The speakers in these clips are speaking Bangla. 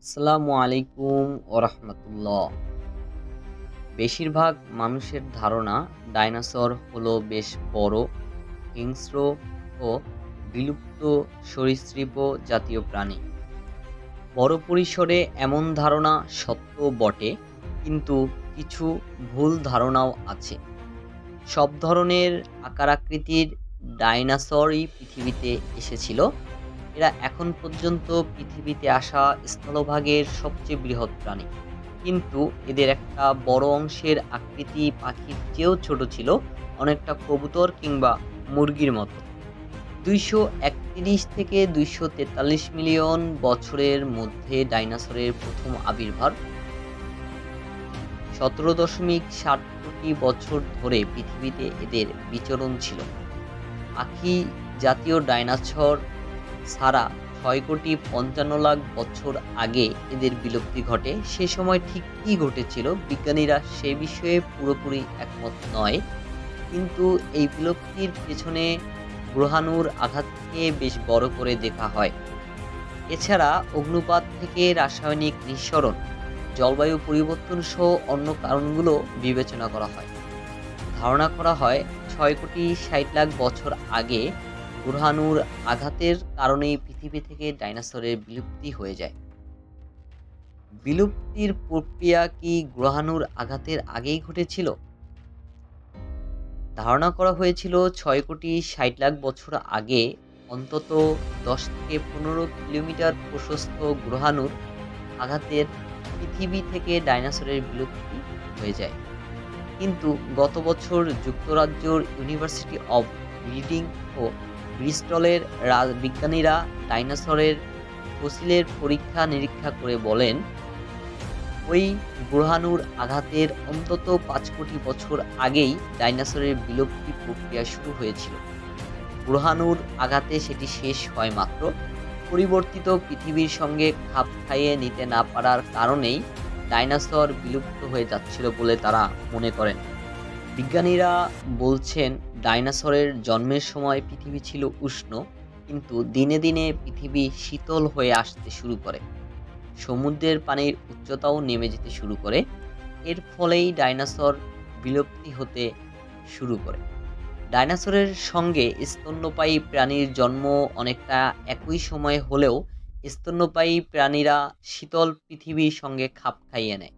আসসালামু আলাইকুম ওরহমতুল্লাহ। বেশিরভাগ মানুষের ধারণা ডাইনোসর হলো বেশ বড়, হিংস্র ও বিলুপ্ত সরীসৃপ জাতীয় প্রাণী। বড় পরিসরে এমন ধারণা সত্য বটে, কিন্তু কিছু ভুল ধারণাও আছে। সব ধরনের আকার আকৃতির ডাইনোসরই পৃথিবীতে এসেছিল। এরা এখন পর্যন্ত পৃথিবীতে আসা স্থলভাগের সবচেয়ে বৃহৎ প্রাণী। কিন্তু এদের একটা বড় অংশের আকৃতি পাখির চেয়েও ছোট ছিল, অনেকটা কবুতর কিংবা মুরগির মতো। ২৩১ থেকে ২৪৩ মিলিয়ন বছরের মধ্যে ডাইনোসরের প্রথম আবির্ভাব। ১৭.৭ কোটি বছর ধরে পৃথিবীতে এদের বিচরণ ছিল। পাখি জাতীয় ডাইনোসর ছাড়া ৬,৫৫,০০,০০০ বছর আগে এদের বিলুপ্তি ঘটে। সে সময় ঠিক কী ঘটেছিল বিজ্ঞানীরা সে বিষয়ে পুরোপুরি একমত নয়। কিন্তু এই বিলুপ্তির পেছনে গ্রহাণুর আঘাতকে বেশ বড় করে দেখা হয়। এছাড়া অগ্ন্যুৎপাত থেকে রাসায়নিক নিঃসরণ, জলবায়ু পরিবর্তন সহ অন্য কারণগুলো বিবেচনা করা হয়। ধারণা করা হয় ৬,৬০,০০,০০০ বছর আগে গ্রহাণুর আঘাতের কারণেই পৃথিবী থেকে ডাইনোসরের বিলুপ্তি হয়ে যায়। বিলুপ্তির প্রক্রিয়া কি গ্রহাণুর আঘাতের আগেই ঘটেছিল? ধারণা করা হয়েছিল ৬,৬০,০০,০০০ বছর আগে অন্তত ১০ থেকে ১৫ কিলোমিটার প্রশস্ত গ্রহাণুর আঘাতের পৃথিবী থেকে ডাইনোসরের বিলুপ্তি হয়ে যায়। কিন্তু গত বছর যুক্তরাজ্যের ইউনিভার্সিটি অব রিডিং ও ব্রিস্টলের বিজ্ঞানীরা ডাইনোসরের ফসিলের পরীক্ষা নিরীক্ষা করে বলেন, ওই গ্রহাণুর আঘাতের অন্তত ৫ কোটি বছর আগেই ডাইনোসরের বিলুপ্তি প্রক্রিয়া শুরু হয়েছিল। গ্রহাণুর আঘাতে সেটি শেষ হয় মাত্র। পরিবর্তিত পৃথিবীর সঙ্গে খাপ খাইয়ে নিতে না পারার কারণেই ডাইনোসর বিলুপ্ত হয়ে যাচ্ছিল বলে তারা মনে করেন। বিজ্ঞানীরা বলছেন, ডাইনোসরের জন্মের সময় পৃথিবী ছিল উষ্ণ, কিন্তু দিনে দিনে পৃথিবী শীতল হয়ে আসতে শুরু করে। সমুদ্রের পানির উচ্চতাও নেমে যেতে শুরু করে। এর ফলেই ডাইনোসর বিলুপ্তি হতে শুরু করে। ডাইনোসরের সঙ্গে স্তন্যপায়ী প্রাণীর জন্ম অনেকটা একই সময়ে হলেও স্তন্যপায়ী প্রাণীরা শীতল পৃথিবীর সঙ্গে খাপ খাইয়ে নেয়।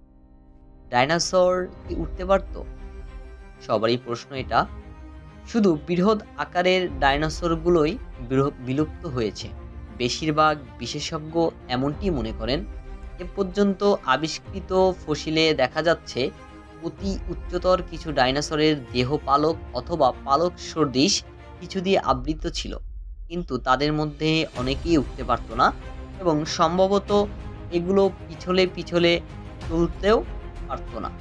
ডাইনোসর কি উঠতে পারত? সবারই প্রশ্ন এটা। শুধু বৃহৎ আকারের ডাইনোসরগুলোই বিলুপ্ত হয়েছে। বেশিরভাগ বিশেষজ্ঞ এমনটি মনে করেন। এ পর্যন্ত আবিষ্কৃত ফসিলে দেখা যাচ্ছে অতি উচ্চতর কিছু ডাইনোসরের দেহ পালক অথবা পালক সদৃশ কিছু দিয়ে আবৃত ছিল, কিন্তু তাদের মধ্যে অনেকেই উঠতে পারত না এবং সম্ভবত এগুলো পিছলে পিছলে চলতেও পারত না।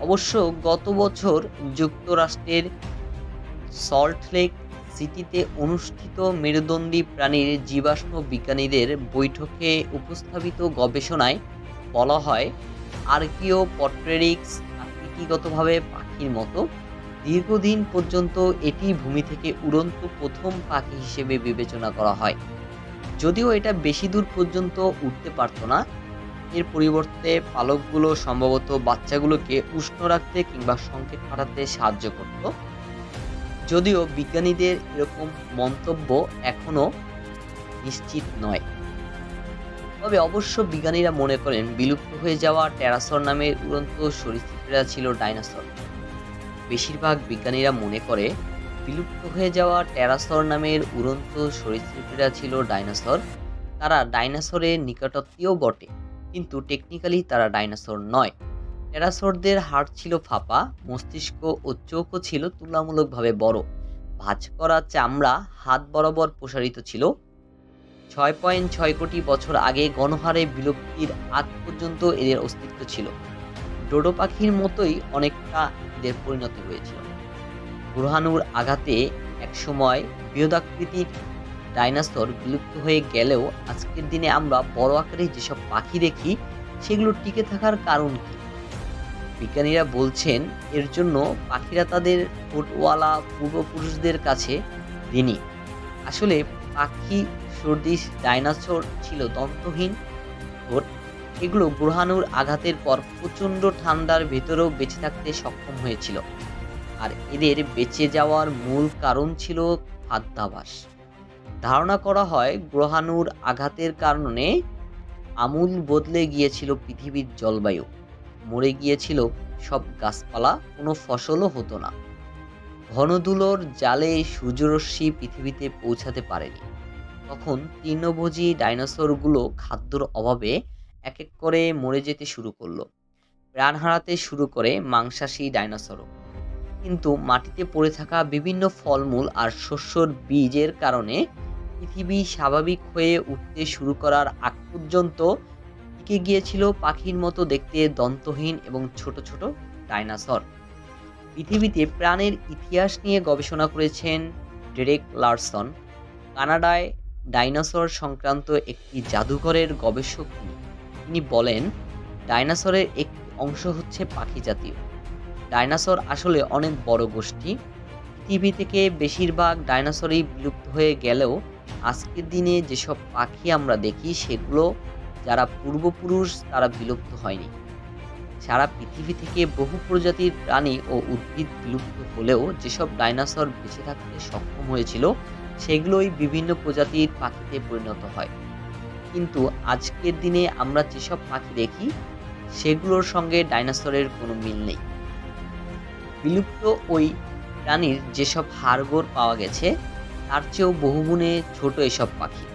অবশ্য গত বছর যুক্তরাষ্ট্রের সল্টলেক সিটিতে অনুষ্ঠিত মেরুদণ্ডী প্রাণীর জীবাশ্ম বিজ্ঞানীদের বৈঠকে উপস্থাপিত গবেষণায় বলা হয়, আর্কিওপটেরিক্স আকৃতিগতভাবে পাখির মতো। দীর্ঘদিন পর্যন্ত এটি ভূমি থেকে উড়ন্ত প্রথম পাখি হিসেবে বিবেচনা করা হয়। যদিও এটা বেশি দূর পর্যন্ত উঠতে পারত না, এর পরিবর্তে পালকগুলো সম্ভবত বাচ্চাগুলোকে উষ্ণ রাখতে কিংবা সংকেত পাঠাতে সাহায্য করত। যদিও বিজ্ঞানীদের এরকম মন্তব্য এখনও নিশ্চিত নয়। তবে অবশ্য বিজ্ঞানীরা মনে করেন বিলুপ্ত হয়ে যাওয়া টেরাসর নামের উড়ন্ত সরীসৃপেরা ছিল ডাইনোসর। বেশিরভাগ বিজ্ঞানীরা মনে করে বিলুপ্ত হয়ে যাওয়া টেরাসর নামের উড়ন্ত সরীসৃপেরা ছিল ডাইনোসর। তারা ডাইনোসরের নিকটাত্মীয় বটে, কিন্তু টেকনিক্যালি তারা ডাইনোসর নয়। টেরাসরদের হাড় ছিল ফাঁপা, মস্তিষ্ক ও চোখও ছিল তুলনামূলকভাবে বড়। ভাঁজ করা চামড়া হাত বরাবর প্রসারিত ছিল। ৬.৬ কোটি বছর আগে গণহারে বিলুপ্তির আগ পর্যন্ত এদের অস্তিত্ব ছিল। ডোডো পাখির মতোই অনেকটা এদের পরিণতি হয়েছিল। গ্রহাণুর আঘাতে একসময় বৃহদাকৃতির ডাইনোসর বিলুপ্ত হয়ে গেলেও আজকের দিনে আমরা বড় আকারের যেসব পাখি দেখি সেগুলো টিকে থাকার কারণ কি? বিজ্ঞানীরা বলছেন, এর জন্য পাখিরা তাদের ঠোঁটওয়ালা পূর্বপুরুষদের কাছে ঋণী। আসলে পাখি সদৃশ ডাইনোসর ছিল দন্তহীন, পাথর, এগুলো গ্রহাণুর আঘাতের পর প্রচণ্ড ঠান্ডার ভেতরেও বেঁচে থাকতে সক্ষম হয়েছিল। আর এদের বেঁচে যাওয়ার মূল কারণ ছিল খাদ্যাভ্যাস। ধারণা করা হয় গ্রহাণুর আঘাতের কারণে আমূল বদলে গিয়েছিল পৃথিবীর জলবায়ু, মরে গিয়েছিল সব গাছপালা, কোনো ফসলও হতো না। ঘনধূলোর জালে সূর্যরশ্মি পৃথিবীতে পৌঁছাতে পারেনি। তখন তৃণভোজী ডাইনোসরগুলো খাদ্যর অভাবে এক এক করে মরে যেতে শুরু করলো। প্রাণ হারাতে শুরু করে মাংসাশী ডাইনোসরও। কিন্তু মাটিতে পড়ে থাকা বিভিন্ন ফলমূল আর শস্যর বীজের কারণে পৃথিবী স্বাভাবিক হয়ে উঠতে শুরু করার আগ পর্যন্ত টিকে গিয়েছিল পাখির মতো দেখতে দন্তহীন এবং ছোট ছোট ডাইনোসর। পৃথিবীতে প্রাণের ইতিহাস নিয়ে গবেষণা করেছেন ডেরেক লারসন। কানাডায় ডাইনোসর সংক্রান্ত একটি জাদুঘরের গবেষক তিনি বলেন, ডাইনোসরের একটি অংশ হচ্ছে পাখি জাতীয়। ডাইনোসর আসলে অনেক বড় গোষ্ঠী। পৃথিবী থেকে বেশিরভাগ ডাইনোসরই বিলুপ্ত হয়ে গেলেও আজকের দিনে যেসব পাখি আমরা দেখি সেগুলো যারা পূর্বপুরুষ তারা বিলুপ্ত হয়নি। সারা পৃথিবী থেকে বহু প্রজাতির প্রাণী ও উদ্ভিদ বিলুপ্ত হলেও যেসব ডাইনোসর বেঁচে থাকতে সক্ষম হয়েছিল সেগুলোই বিভিন্ন প্রজাতির পাখিতে পরিণত হয়। কিন্তু আজকের দিনে আমরা যেসব পাখি দেখি সেগুলোর সঙ্গে ডাইনোসরের কোনো মিল নেই। বিলুপ্ত ওই প্রাণীর যেসব হাড়গোড় পাওয়া গেছে তার চেয়েও বহুগুণে ছোট এসব পাখি।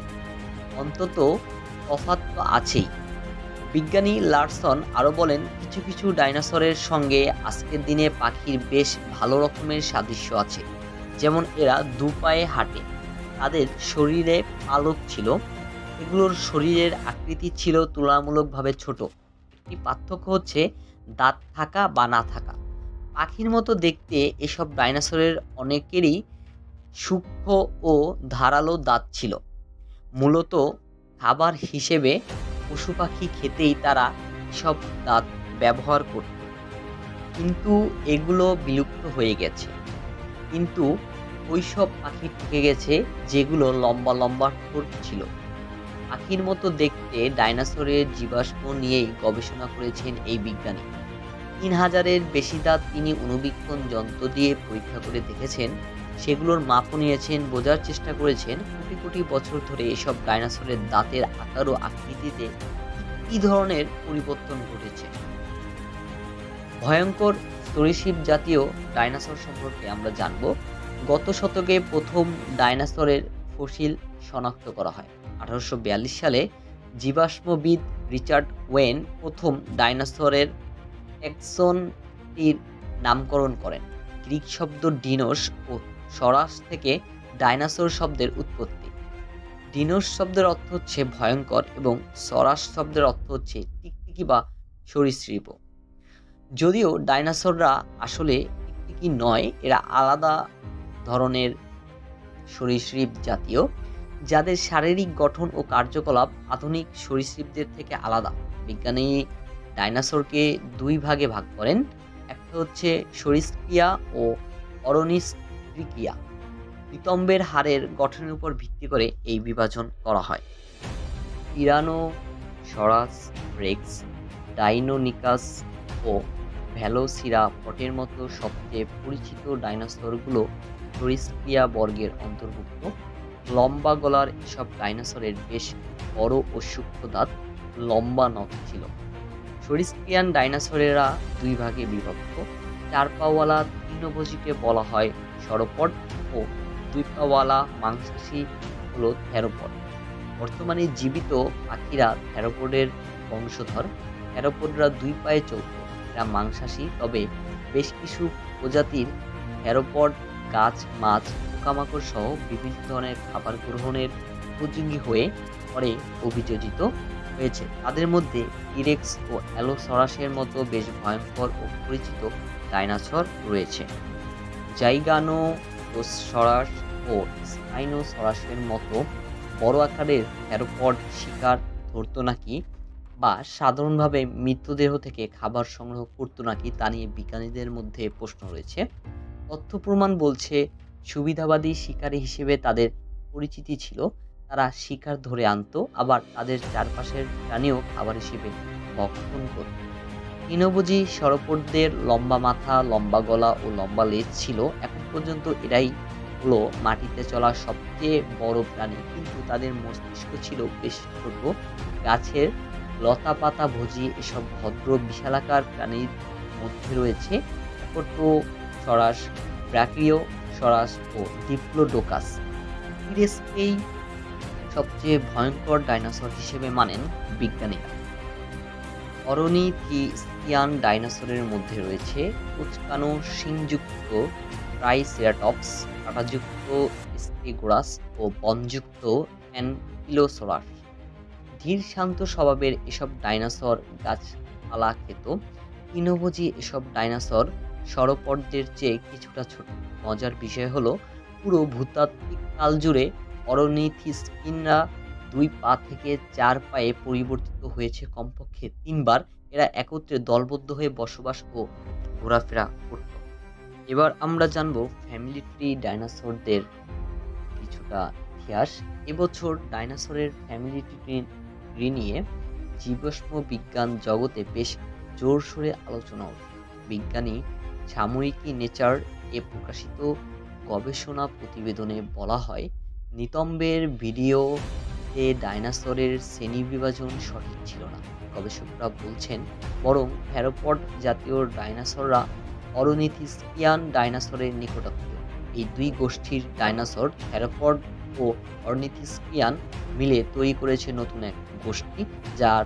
অন্তত তফাৎ তো আছেই। বিজ্ঞানী লারসন আরও বলেন, কিছু কিছু ডাইনোসরের সঙ্গে আজকের দিনে পাখির বেশ ভালো রকমের সাদৃশ্য আছে। যেমন এরা দু পায়ে হাঁটে, তাদের শরীরে পালক ছিল, এগুলোর শরীরের আকৃতি ছিল তুলনামূলকভাবে ছোট। একটি পার্থক্য হচ্ছে দাঁত থাকা বা না থাকা। পাখির মতো দেখতে এসব ডাইনোসরের অনেকেরই সূক্ষ্ম ও ধারালো দাঁত ছিল। মূলত খাবার হিসেবে পশু পাখি খেতেই তারা এসব দাঁত ব্যবহার করত। কিন্তু এগুলো বিলুপ্ত হয়ে গেছে। কিন্তু ওইসব পাখি টিকে গেছে যেগুলো লম্বা লম্বা ঠোঁট ছিল। পাখির মতো দেখতে ডাইনোসরের জীবাশ্ম নিয়েই গবেষণা করেছেন এই বিজ্ঞানী। ৩,০০০-এর বেশি দাঁত তিনি অণুবীক্ষণ যন্ত্র দিয়ে পরীক্ষা করে দেখেছেন, সেগুলোর মাপও নিয়েছেন, বোঝার চেষ্টা করেছেন কোটি কোটি বছর ধরে এসব ডাইনোসরের দাঁতের আকার ও আকৃতিতে কী ধরনের পরিবর্তন ঘটেছে। ভয়ঙ্কর সরীসৃপ জাতীয় ডাইনোসর সম্পর্কে আমরা জানব। গত শতকে প্রথম ডাইনোসরের ফসিল শনাক্ত করা হয়। 1842 সালে জীবাশ্মবিদ রিচার্ড ওয়েন প্রথম ডাইনোসরের ট্যাক্সনটির নামকরণ করেন। গ্রিক শব্দ ডিনোস ও সরাস থেকে ডাইনোসর শব্দের উৎপত্তি। ডিনোস শব্দের অর্থ হচ্ছে ভয়ঙ্কর এবং সরাস শব্দের অর্থ হচ্ছে টিকটিকি বা সরীসৃপ। যদিও ডাইনোসররা আসলে টিকটিকি নয়, এরা আলাদা ধরনের সরীসৃপ জাতীয়, যাদের শারীরিক গঠন ও কার্যকলাপ আধুনিক সরীসৃপদের থেকে আলাদা। বিজ্ঞানী ডাইনোসরকে দুই ভাগে ভাগ করেন, একটা হচ্ছে সরীসৃপিয়া ও অরনিসৃপিয়া। নিতম্বের হাড়ের গঠনের উপর ভিত্তি করে এই বিভাজন করা হয়। টিরানোসরাস রেক্স, ডাইনোনিকাস ও ভেলোসিরাপটের মতো সবচেয়ে পরিচিত ডাইনোসরগুলো সরীসৃপিয়া বর্গের অন্তর্ভুক্ত। লম্বা গলার এসব ডাইনোসরের বেশ বড় ও সূক্ষ্ম দাঁত, লম্বা নখ ছিল। সরীসৃপিয়ান ডাইনোসরেরা দুই ভাগে বিভক্ত। চার পাওয়ালা তৃণভোজীকে বলা হয় সরোপড ও দুই পাওয়ালা মাংসাশী হলো থ্যারোপড। বর্তমানে জীবিত পাখিরা থ্যারোপডের বংশধর। থ্যারোপডরা দুই পায়ে চলত, এরা মাংসাশী, তবে বেশ কিছু প্রজাতির থ্যারোপড গাছ, মাছ, পোকামাকড় সহ বিভিন্ন ধরনের খাবার গ্রহণের উপযোগী হয়ে পরে অভিযোজিত হয়েছে। তাদের মধ্যে টিরেক্স ও অ্যালোসরাসের মতো বেশ ভয়ঙ্কর ও পরিচিত ডাইনোসর রয়েছে। জাইগানোটোসরাস ও স্পাইনোসরাসের মতো বড় আকারের থ্যারোপড শিকার ধরত নাকি বা সাধারণভাবে মৃতদেহ থেকে খাবার সংগ্রহ করত নাকি তা নিয়ে বিজ্ঞানীদের মধ্যে প্রশ্ন রয়েছে। তথ্য প্রমাণ বলছে সুবিধাবাদী শিকারী হিসেবে তাদের পরিচিতি ছিল। তারা শিকার ধরে আনতো, আবার তাদের চারপাশের প্রাণীও খাবার হিসেবে ভক্ষণ করত। তৃণভোজী সর্পদের লম্বা মাথা, লম্বা গলা ও লম্বা লেজ ছিল। এখন পর্যন্ত এরাই হলো মাটিতে চলা সবচেয়ে বড় প্রাণী, কিন্তু তাদের মস্তিষ্ক ছিল বেশ ছোট। গাছের লতা-পাতা ভোজী এসব ভদ্র বিশালাকার প্রাণীর মধ্যে রয়েছে অ্যাপোটোসরাস, ব্রাকিওসরাস ও ডিপ্লোডোকাস। টি-রেক্সকেই সবচেয়ে ভয়ঙ্কর ডাইনোসর হিসেবে মানেন বিজ্ঞানীরা। অরনিথিস্কিয়ান ডাইনোসরের মধ্যে রয়েছে কুঁচকানো শিংযুক্ত ট্রাইসেরাটপস, কাঁটাযুক্ত স্টেগোরাস ও বনযুক্ত অ্যানকিলোসারাস। ধীর শান্ত স্বভাবের এসব ডাইনোসর গাছপালা খেত। তৃণভোজী এসব ডাইনোসর সরপদের চেয়ে কিছুটা ছোট। মজার বিষয় হলো, পুরো ভূতাত্ত্বিক কাল জুড়ে অরনিথিস্কিনরা 2 পা থেকে 4 পায়ে পরিবর্তিত হয়েছে কমপক্ষে 3 বার। এরা একত্রে দলবদ্ধ হয়ে বসবাস ও ঘোরাফেরা করত। এবার আমরা জানব ফ্যামিলি ট্রি ডাইনোসরদের কিছুটা ইতিহাস। এবছর ডাইনোসরের ফ্যামিলি ট্রি নিয়ে জীবাশ্ম বিজ্ঞান জগতে বেশ জোরসোরে আলোচনা ওঠে। বিজ্ঞানী সাময়িকী নেচার এ প্রকাশিত গবেষণা প্রতিবেদনে বলা হয়, নিতম্বের ভিডিওতে ডাইনোসরের শ্রেণীবিভাজন সঠিক ছিল না। গবেষকরা বলছেন, বরং থ্যারোপড জাতীয় ডাইনোসররা অরনিথিস্কিয়ান ডাইনোসরের নিকটাত্মীয়। এই দুই গোষ্ঠীর ডাইনোসর, থ্যারোপড ও অরনিথিস্কিয়ান, মিলে তৈরি করেছে নতুন এক গোষ্ঠী, যার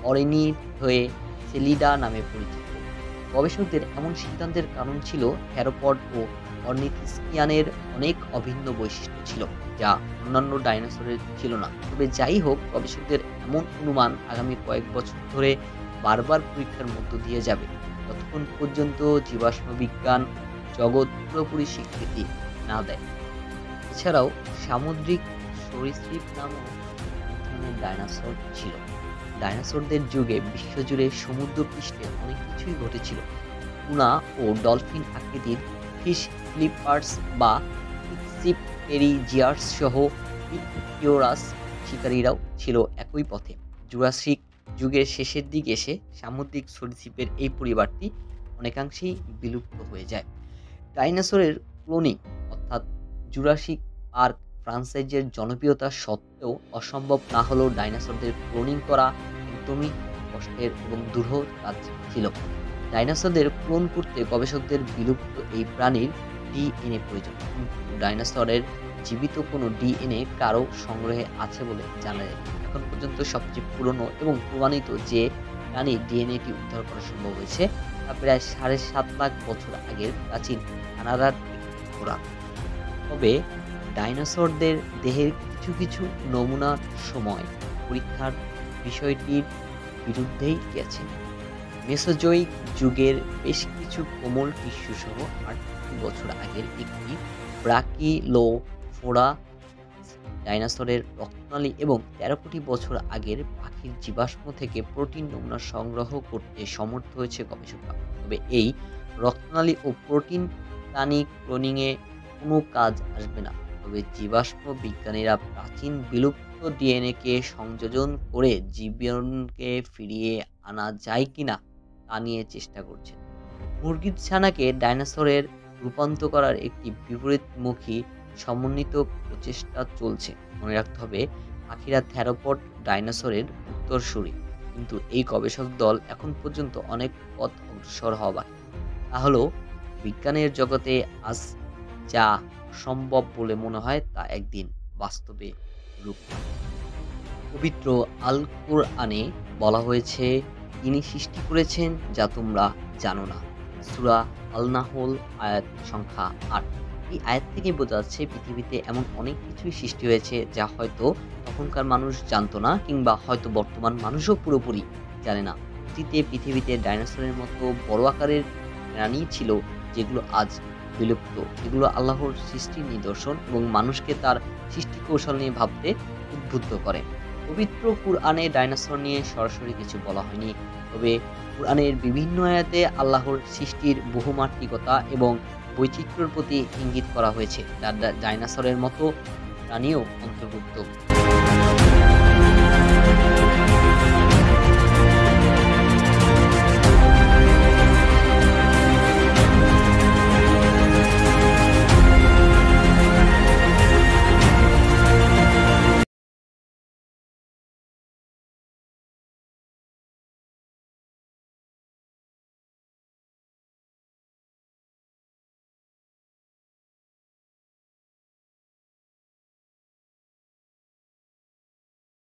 অরনিথোসেলিডা নামে পরিচিত। গবেষকদের এমন সিদ্ধান্তের কারণ ছিল, থ্যারোপড ও অরনিথিস্কিয়ানের অনেক অভিন্ন বৈশিষ্ট্য ছিল, যা অন্যান্য ডাইনোসরের ছিল না। তবে যাই হোক, গবেষকদের এমন অনুমান আগামী কয়েক বছর ধরে বারবার পরীক্ষার মধ্য দিয়ে যাবে, যতক্ষণ পর্যন্ত জীবাশ্ম বিজ্ঞান জগৎ পুরোপুরি স্বীকৃতি না দেয়। এছাড়াও সামুদ্রিক সরীসৃপ নামও এক ধরনের ডাইনোসর ছিল। ডাইনোসরদের যুগে বিশ্বজুড়ে সমুদ্রপৃষ্ঠে অনেক কিছুই ঘটেছিল। টুনা ও ডলফিন আকৃতির ফিশ ফ্লিপার্স বা ইক্সিপটেরিজিয়ার্স সহ ইকটিওরাস শিকারীরাও ছিল একই পথে। জুরাসিক যুগের শেষের দিকে এসে সামুদ্রিক সরীসৃপের এই পরিবারটি অনেকাংশেই বিলুপ্ত হয়ে যায়। ডাইনোসরের ক্লোনিং অর্থাৎ জুরাসিক পার্ক ফ্রাঞ্চাইজের জনপ্রিয়তা সত্ত্বেও অসম্ভব না হলেও ডাইনোসরদের ক্লোনিং করা একদমই কষ্টের এবং দুরূহ কাজ ছিল। ডাইনোসরদের ক্লোন করতে গবেষকদের বিলুপ্ত এই প্রাণীর ডিএনএ প্রয়োজন, কিন্তু ডাইনোসরের জীবিত কোনো ডিএনএ কারো সংগ্রহে আছে বলে জানা যায়। এখন পর্যন্ত সবচেয়ে পুরনো এবং প্রমাণিত যে প্রাণীর ডিএনএটি উদ্ধার করা সম্ভব হয়েছে, তা প্রায় 7.5 লাখ বছর আগের প্রাচীন কানাডার একটি ঘোড়া। তবে ডাইনোসরদের দেহের কিছু কিছু নমুনার সময় পরীক্ষার বিষয়টির বিরুদ্ধেই গেছে। মেসোজোয়িক যুগের বেশ কিছু কোমল টিস্যু সহ 8 বছর আগের একটি ব্রাকিলোফোরা ডাইনোসরের রক্তনালী এবং 13 কোটি বছর আগের পাখির জীবাশ্ম থেকে প্রোটিন নমুনা সংগ্রহ করতে সমর্থ হয়েছে গবেষকরা। তবে এই রক্তনালী ও প্রোটিন প্রাণী ক্লোনিংয়ে কোনো কাজ আসবে না। তবে জীবাশ্ম বিজ্ঞানীরা প্রাচীন বিলুপ্ত ডিএনএকে সংযোজন করে জীবনকে ফিরিয়ে আনা যায় কিনা তা নিয়ে চেষ্টা করছেন। মুরগির ছানাকে ডাইনোসরের রূপান্তর করার একটি বিপরীতমুখী সমন্বিত প্রচেষ্টা চলছে। মনে রাখতে হবে, পাখিরা থ্যারোপড ডাইনোসরের উত্তরসূরি, কিন্তু এই গবেষক দল এখন পর্যন্ত অনেক পথ অগ্রসর হওয়া বাকি। তা হলো, বিজ্ঞানের জগতে আজ যা অসম্ভব বলে মনে হয়, তা একদিন বাস্তবে রূপ নেবে। পবিত্র আল কুরআনে বলা হয়েছে, তিনি সৃষ্টি করেছেন যা তোমরা জানো না। সূরা আল-নাহল আয়াত সংখ্যা 8। এই আয়াত থেকে বোঝা যাচ্ছে পৃথিবীতে এমন অনেক কিছুই সৃষ্টি হয়েছে যা হয়তো তখনকার মানুষ জানতো না, কিংবা হয়তো বর্তমান মানুষও পুরোপুরি জানে না। অতীতে পৃথিবীতে ডাইনোসরের মতো বড় আকারের প্রাণী ছিল যেগুলো আজ বিলুপ্ত। এগুলো আল্লাহর সৃষ্টির নিদর্শন এবং মানুষকে তার সৃষ্টি কৌশল নিয়ে ভাবতে উদ্বুদ্ধ করে। পবিত্র কুরআনে ডাইনোসর নিয়ে সরাসরি কিছু বলা হয়নি, তবে কুরআনের বিভিন্ন আয়াতে আল্লাহর সৃষ্টির বহুমাত্রিকতা এবং বৈচিত্র্যের প্রতি ইঙ্গিত করা হয়েছে, যা ডাইনোসরের মতো প্রাণীও অন্তর্ভুক্ত।